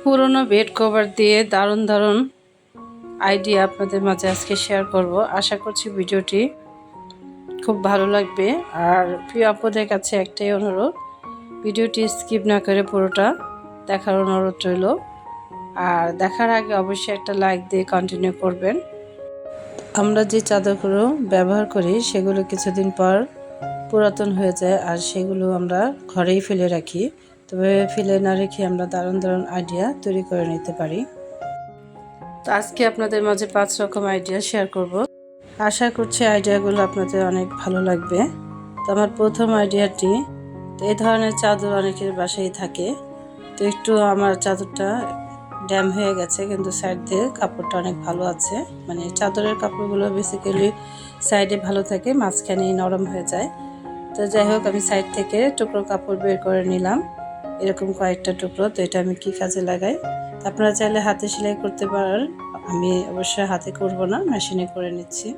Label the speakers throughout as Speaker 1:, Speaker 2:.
Speaker 1: পুরনো bed cover দিয়ে দারুণ দারুণ আইডিয়া আপনাদের মাঝে আজকে শেয়ার করব। আশা করছি ভিডিওটি খুব ভালো লাগবে। আর প্রিয় আপুদের কাছে একটাই অনুরোধ, ভিডিওটি স্কিপ না করে পুরোটা দেখার অনুরোধ রইল। আর দেখার আগে অবশ্যই একটা লাইক দিয়ে কন্টিনিউ করবেন। আমরা যে চাদরগুলো ব্যবহার করি সেগুলো কিছুদিন পর পুরাতন হয়ে যায়, আর সেগুলো আমরা ঘরেই ফেলে রাখি। তবে ফেলে না রেখে আমরা দারুণ দারুণ আইডিয়া তৈরি করে নিতে পারি। তো আজকে আপনাদের মাঝে 5 রকম আইডিয়া শেয়ার করব। আশা করছি আইডিয়াগুলো আপনাদের অনেক ভালো লাগবে। তো আমার প্রথম আইডিয়াটি, তো এই ধরনের চাদর অনেকের বাসায় থাকে। তো একটু আমার চাদরটা ড্যাম হয়ে গেছে, কিন্তু সাইড দিয়ে কাপড়টা অনেক ভালো আছে। মানে চাদরের কাপড়গুলো বেসিক্যালি সাইডে ভালো থাকে, মাঝখানেই নরম হয়ে যায়। তো যাই হোক, আমি সাইড থেকে টুকরো কাপড় বের করে নিলাম, এরকম কয়েকটা টুকরো। তো এটা আমি কি কাজে লাগাই, আপনারা চাইলে হাতে সেলাই করতে পারেন। আমি অবশ্যই হাতে করব না, মেশিনে করে নিচ্ছি।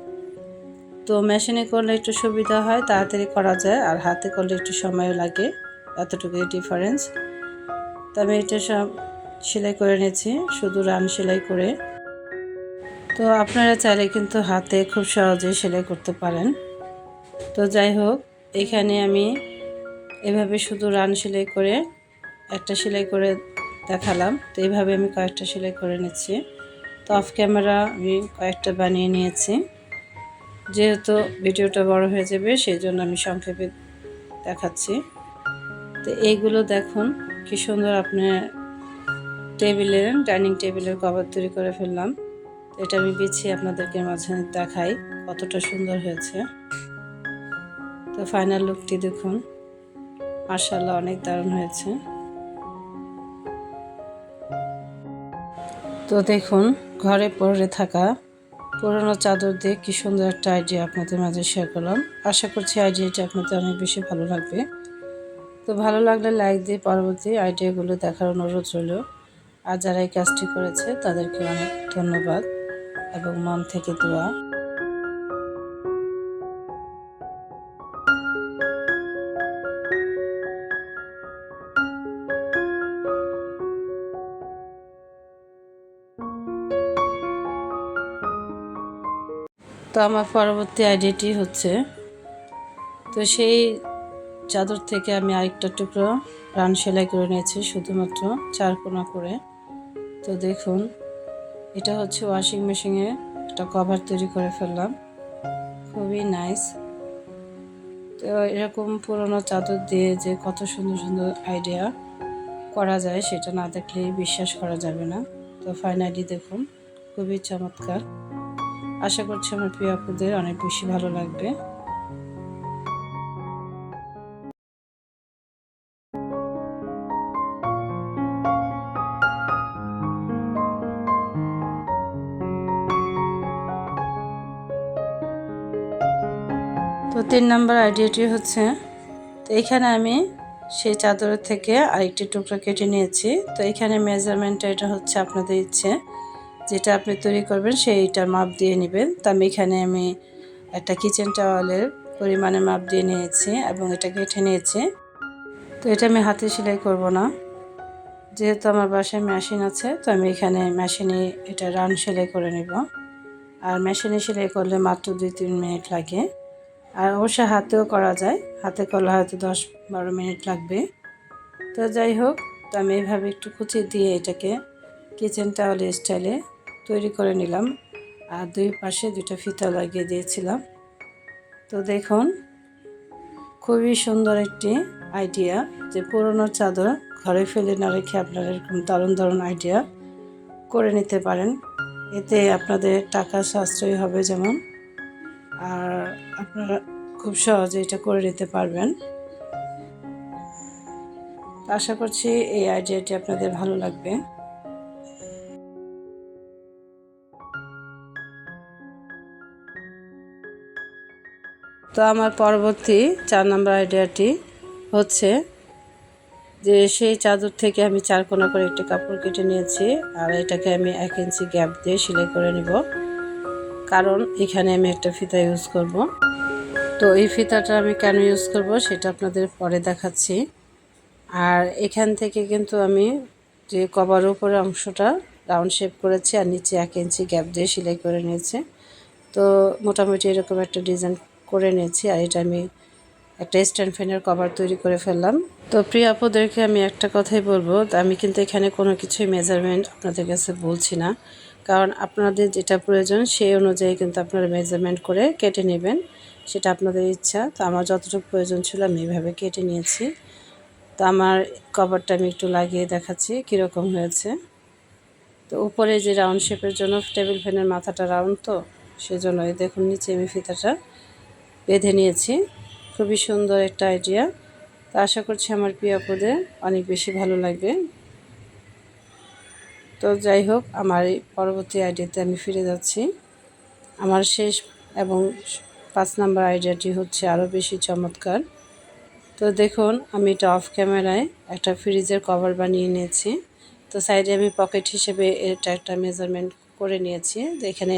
Speaker 1: তো মেশিনে করলে একটু সুবিধা হয়, তাড়াতাড়ি করা যায়, আর হাতে করলে একটু সময়ও লাগে, এতটুকুই ডিফারেন্স। তো আমি এটা সব সেলাই করে নিয়েছি, শুধু রান সেলাই করে। তো আপনারা চাইলে কিন্তু হাতে খুব সহজেই সেলাই করতে পারেন। তো যাই হোক, এখানে আমি এভাবে শুধু রান সেলাই করে একটা সেলাই করে দেখালাম। তো এইভাবে আমি কয়েকটা সেলাই করে নিচ্ছি। তো অফ ক্যামেরা আমি কয়েকটা বানিয়ে নিয়েছি, যেহেতু ভিডিওটা বড় হয়ে যাবে সেই জন্য আমি সংক্ষেপে দেখাচ্ছি। তো এইগুলো দেখুন কি সুন্দর, আপনার ডাইনিং টেবিলের কভার তৈরি করে ফেললাম। এটা আমি বিছিয়ে আপনাদেরকে মাঝে দেখাই কতটা সুন্দর হয়েছে। তো ফাইনাল লুকটি দেখুন, মাশাআল্লাহ অনেক দারুণ হয়েছে। তো দেখুন, ঘরে পড়ে থাকা পুরোনো চাদর দিয়ে কি সুন্দর একটা আইডিয়া আপনাদের মাঝে শেয়ার করলাম। আশা করছি আইডিয়াটি আপনাদের অনেক বেশি ভালো লাগবে। তো ভালো লাগলে লাইক দিয়ে পরবর্তী আইডিয়াগুলো দেখার অনুরোধ রইল। আর যারা এই কাজটি করেছে তাদেরকে অনেক ধন্যবাদ এবং মন থেকে দোয়া। তো আমার পরবর্তী আইডিয়াটি হচ্ছে, তো সেই চাদর থেকে আমি আরেকটা টুকরো রান সেলাই করে নিয়েছি, শুধুমাত্র 4 কোনা করে। তো দেখুন, এটা হচ্ছে ওয়াশিং মেশিনে একটা কভার তৈরি করে ফেললাম, খুবই নাইস। তো এরকম পুরোনো চাদর দিয়ে যে কত সুন্দর সুন্দর আইডিয়া করা যায় সেটা না দেখলে বিশ্বাস করা যাবে না। তো ফাইনালি দেখুন, খুবই চমৎকার। আশা করছি আমার প্রিয় আপুদের অনেক বেশি ভালো লাগবে। তো 3 নম্বর আইডিয়াটি হচ্ছে, তো এখানে আমি সেই চাদরের থেকে আরেকটি টুকরা কেটে নিয়েছি। তো এখানে মেজারমেন্টটা এটা হচ্ছে আপনাদের ইচ্ছে, যেটা আপনি তৈরি করবেন সেইটার মাপ দিয়ে নেবেন। তো আমি একটা কিচেন টাওয়ালের পরিমাণে মাপ দিয়ে নিয়েছি এবং এটা কেটে নিয়েছি। তো এটা আমি হাতে সেলাই করব না, যেহেতু আমার বাসায় মেশিন আছে। তো আমি এখানে মেশিনে এটা রান সেলাই করে নেব। আর মেশিনে সেলাই করলে মাত্র 2-3 মিনিট লাগে। আর অবশ্য হাতেও করা যায়, হাতে করলে হয়তো 10-12 মিনিট লাগবে। তো যাই হোক, তো আমি এইভাবে একটু কুচি দিয়ে এটাকে কিচেন টাওয়ালের স্টাইলে তৈরি করে নিলাম। আর দুই পাশে 2টা ফিতা লাগিয়ে দিয়েছিলাম। তো দেখুন, খুবই সুন্দর একটি আইডিয়া, যে পুরোনো চাদর ঘরে ফেলে না রেখে আপনারা এরকম দারুণ দারুণ আইডিয়া করে নিতে পারেন। এতে আপনাদের টাকা সাশ্রয় হবে যেমন, আর আপনারা খুব সহজে এটা করে নিতে পারবেন। আশা করছি এই আইডিয়াটি আপনাদের ভালো লাগবে। তো আমার পরবর্তী 4 নম্বর আইডিয়াটি হচ্ছে যে, সেই চাদর থেকে আমি 4 কোনা করে একটি কাপড় কেটে নিয়েছি, আর এটাকে আমি 1 ইঞ্চি গ্যাপ দিয়ে সেলাই করে নিব, কারণ এখানে আমি একটা ফিতা ইউজ করব। তো এই ফিতাটা আমি কেন ইউজ করব সেটা আপনাদের পরে দেখাচ্ছি। আর এখান থেকে কিন্তু আমি যে কভারের উপরে অংশটা রাউন্ড শেপ করেছি আর নিচে 1 ইঞ্চি গ্যাপ দিয়ে সেলাই করে নিয়েছি। তো মোটামুটি এরকম একটা ডিজাইন করে নিয়েছি। আর এটা আমি একটা স্ট্যান্ড ফ্যানের কভার তৈরি করে ফেললাম। তো প্রিয় আপুদেরকে আমি একটা কথাই বলবো, আমি কিন্তু এখানে কোনো কিছুই মেজারমেন্ট আপনাদের কাছে বলছি না, কারণ আপনাদের যেটা প্রয়োজন সেই অনুযায়ী কিন্তু আপনারা মেজারমেন্ট করে কেটে নেবেন, সেটা আপনাদের ইচ্ছা। তো আমার যতটুকু প্রয়োজন ছিল আমি এইভাবে কেটে নিয়েছি। তো আমার কভারটা আমি একটু লাগিয়ে দেখাচ্ছি কীরকম হয়েছে। তো উপরে যে রাউন্ড শেপের জন্য টেবিল ফ্যানের মাথাটা রাউন্ড, তো সেজন্য এই দেখুন নিচে আমি ফিতাটা বেঁধে নিয়েছি। খুবই সুন্দর একটা আইডিয়া। তো আশা করছি আমার প্রিয় আপুদের অনেক বেশি ভালো লাগবে। তো যাই হোক, আমার এই পরবর্তী আইডিয়াতে আমি ফিরে যাচ্ছি। আমার শেষ এবং 5 নাম্বার আইডিয়াটি হচ্ছে আরও বেশি চমৎকার। তো দেখুন আমি এটা অফ ক্যামেরায় একটা ফ্রিজের কভার বানিয়ে নিয়েছি। তো সাইডে আমি পকেট হিসেবে এটা একটা মেজারমেন্ট করে নিয়েছি। তো এখানে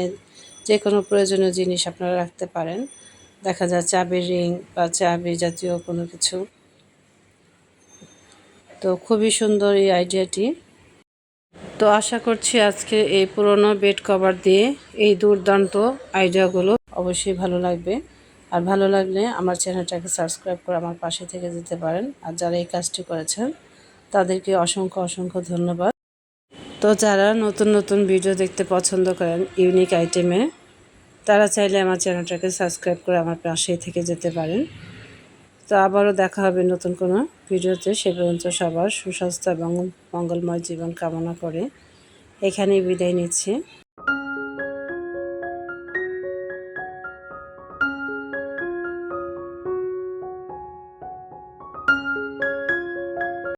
Speaker 1: যে কোনো প্রয়োজনীয় জিনিস আপনারা রাখতে পারেন, দেখা যায় চাবির রিং বা চাবি জাতীয় কোনো কিছু। তো খুবই সুন্দর এই আইডিয়াটি। তো আশা করছি আজকে এই পুরনো বেড কভার দিয়ে এই দুর্দান্ত আইডিয়াগুলো অবশ্যই ভালো লাগবে। আর ভালো লাগলে আমার চ্যানেলটাকে সাবস্ক্রাইব করে আমার পাশে থেকে যেতে পারেন। আর যারা এই কাজটি করেছেন তাদেরকে অসংখ্য অসংখ্য ধন্যবাদ। তো যারা নতুন নতুন ভিডিও দেখতে পছন্দ করেন ইউনিক আইটেমে, তারা চাইলে আমার চ্যানেলটাকে সাবস্ক্রাইব করে আমার পাশেই থেকে যেতে পারেন। তো আবারও দেখা হবে নতুন কোনো ভিডিওতে। সে পর্যন্ত সবার সুস্বাস্থ্য এবং মঙ্গলময় জীবন কামনা করে এখানেই বিদায় নিচ্ছি।